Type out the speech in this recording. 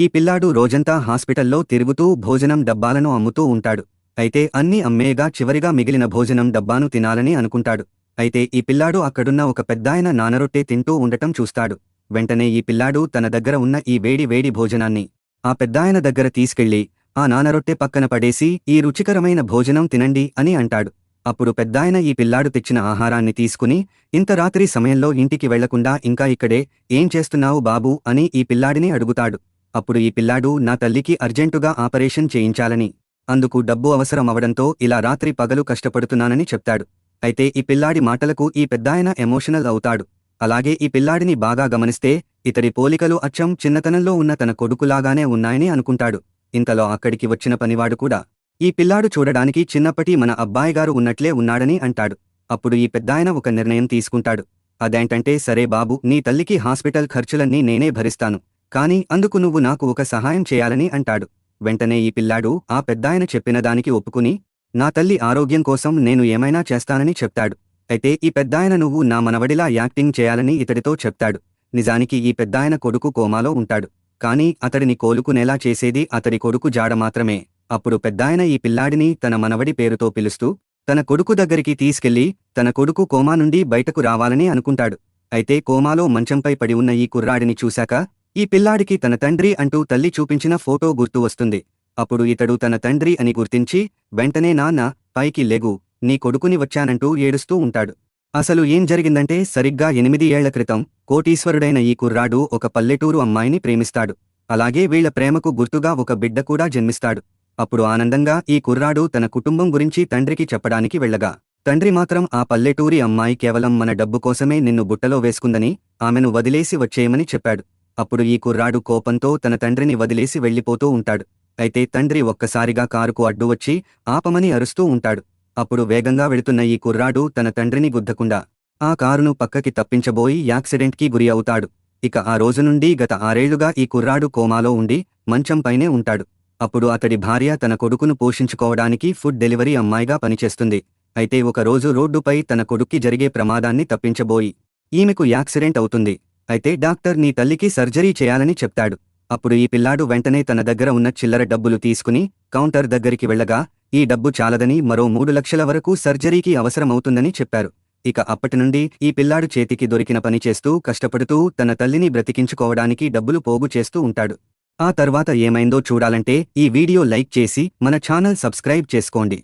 ఈ పిల్లాడు రోజంతా హాస్పిటల్లో తిరుగుతూ భోజనం డబ్బాలను అమ్ముతూ ఉంటాడు. అయితే అన్నీ అమ్మేయగా చివరిగా మిగిలిన భోజనం డబ్బాను తినాలని అనుకుంటాడు. అయితే ఈ పిల్లాడు అక్కడున్న ఒక పెద్దాయన నానరొట్టె తింటూ ఉండటం చూస్తాడు. వెంటనే ఈ పిల్లాడు తన దగ్గర ఉన్న ఈ వేడి వేడి భోజనాన్ని ఆ పెద్దాయన దగ్గర తీసుకెళ్లి ఆ నానరొట్టె పక్కన పడేసి ఈ రుచికరమైన భోజనం తినండి అని అంటాడు. అప్పుడు పెద్దాయన ఈ పిల్లాడు తెచ్చిన ఆహారాన్ని తీసుకుని, ఇంత రాత్రి సమయంలో ఇంటికి వెళ్లకుండా ఇంకా ఇక్కడే ఏం చేస్తున్నావు బాబూ అని ఈ పిల్లాడిని అడుగుతాడు. అప్పుడు ఈ పిల్లాడు నా తల్లికి అర్జెంటుగా ఆపరేషన్ చేయించాలని, అందుకు డబ్బు అవసరం అవడంతో ఇలా రాత్రి పగలు కష్టపడుతున్నానని చెప్తాడు. అయితే ఈ పిల్లాడి మాటలకు ఈ పెద్దాయన ఎమోషనల్ అవుతాడు. అలాగే ఈ పిల్లాడిని బాగా గమనిస్తే ఇతడి పోలికలు అచ్చం చిన్నతనంలో ఉన్న తన కొడుకులాగానే ఉన్నాయని అనుకుంటాడు. ఇంతలో అక్కడికి వచ్చిన పనివాడు కూడా ఈ పిల్లాడు చూడడానికి చిన్నప్పటి మన అబ్బాయిగారు ఉన్నట్లే ఉన్నాడని అంటాడు. అప్పుడు ఈ పెద్దాయన ఒక నిర్ణయం తీసుకుంటాడు. అదేంటంటే, సరే బాబు, నీ తల్లికి హాస్పిటల్ ఖర్చులన్నీ నేనే భరిస్తాను, కానీ అందుకు నువ్వు నాకు ఒక సహాయం చేయాలని అంటాడు. వెంటనే ఈ పిల్లాడు ఆ పెద్దాయన చెప్పిన దానికి ఒప్పుకుని, నా తల్లి ఆరోగ్యం కోసం నేను ఏమైనా చేస్తానని చెప్తాడు. అయితే ఈ పెద్దాయన నువ్వు నా మనవడిలా యాక్టింగ్ చేయాలని ఇతడితో చెప్తాడు. నిజానికి ఈ పెద్దాయన కొడుకు కోమాలో ఉంటాడు. కానీ అతడిని కోలుకునేలా చేసేది అతడి కొడుకు జాడ మాత్రమే. అప్పుడు పెద్దాయన ఈ పిల్లాడిని తన మనవడి పేరుతో పిలుస్తూ తన కొడుకు దగ్గరికి తీసుకెళ్లి తన కొడుకు కోమా నుండి బయటకు రావాలని అనుకుంటాడు. అయితే కోమాలో మంచంపై పడి ఉన్న ఈ కుర్రాడిని చూశాక ఈ పిల్లాడికి తన తండ్రి అంటూ తల్లి చూపించిన ఫోటో గుర్తు వస్తుంది. అప్పుడు ఇతడు తన తండ్రి అని గుర్తించి వెంటనే నాన్న, పైకి లెగు, నీ కొడుకుని వచ్చానంటూ ఏడుస్తూ ఉంటాడు. అసలు ఏం జరిగిందంటే, సరిగ్గా 8 ఏళ్ల క్రితం కోటీశ్వరుడైన ఈ కుర్రాడు ఒక పల్లెటూరు అమ్మాయిని ప్రేమిస్తాడు. అలాగే వీళ్ల ప్రేమకు గుర్తుగా ఒక బిడ్డ కూడా జన్మిస్తాడు. అప్పుడు ఆనందంగా ఈ కుర్రాడు తన కుటుంబం గురించి తండ్రికి చెప్పడానికి వెళ్ళగా, తండ్రి మాత్రం ఆ పల్లెటూరి అమ్మాయి కేవలం మన డబ్బు కోసమే నిన్ను బుట్టలో వేసుకుందని, ఆమెను వదిలేసి వచ్చేయమని చెప్పాడు. అప్పుడు ఈ కుర్రాడు కోపంతో తన తండ్రిని వదిలేసి వెళ్లిపోతూ ఉంటాడు. అయితే తండ్రి ఒక్కసారిగా కారుకు అడ్డు వచ్చి ఆపమని అరుస్తూ ఉంటాడు. అప్పుడు వేగంగా వెళుతున్న ఈ కుర్రాడు తన తండ్రిని గుద్దకుండా ఆ కారును పక్కకి తప్పించబోయి యాక్సిడెంట్కి గురి అవుతాడు. ఇక ఆ రోజు నుండి గత 6 ఏళ్లుగా ఈ కుర్రాడు కోమాలో ఉండి మంచంపైనే ఉంటాడు. అప్పుడు అతడి భార్య తన కొడుకును పోషించుకోవడానికి ఫుడ్ డెలివరీ అమ్మాయిగా పనిచేస్తుంది. అయితే ఒక రోజు రోడ్డుపై తన కొడుక్కి జరిగే ప్రమాదాన్ని తప్పించబోయి ఈమెకు యాక్సిడెంట్ అవుతుంది. అయితే డాక్టర్ నీ తల్లికి సర్జరీ చేయాలని చెప్తాడు. అప్పుడు ఈ పిల్లాడు వెంటనే తన దగ్గర ఉన్న చిల్లర డబ్బులు తీసుకుని కౌంటర్ దగ్గరికి వెళ్ళగా, ఈ డబ్బు చాలదని మరో 3 లక్షల వరకు సర్జరీకి అవసరమవుతుందని చెప్పారు. ఇక అప్పటినుండి ఈ పిల్లాడు చేతికి దొరికిన పని చేస్తూ కష్టపడుతూ తన తల్లిని బ్రతికించుకోవడానికి డబ్బులు పోగు చేస్తూ ఉంటాడు. ఆ తర్వాత ఏమైందో చూడాలంటే ఈ వీడియో లైక్ చేసి మన ఛానల్ సబ్స్క్రైబ్ చేసుకోండి.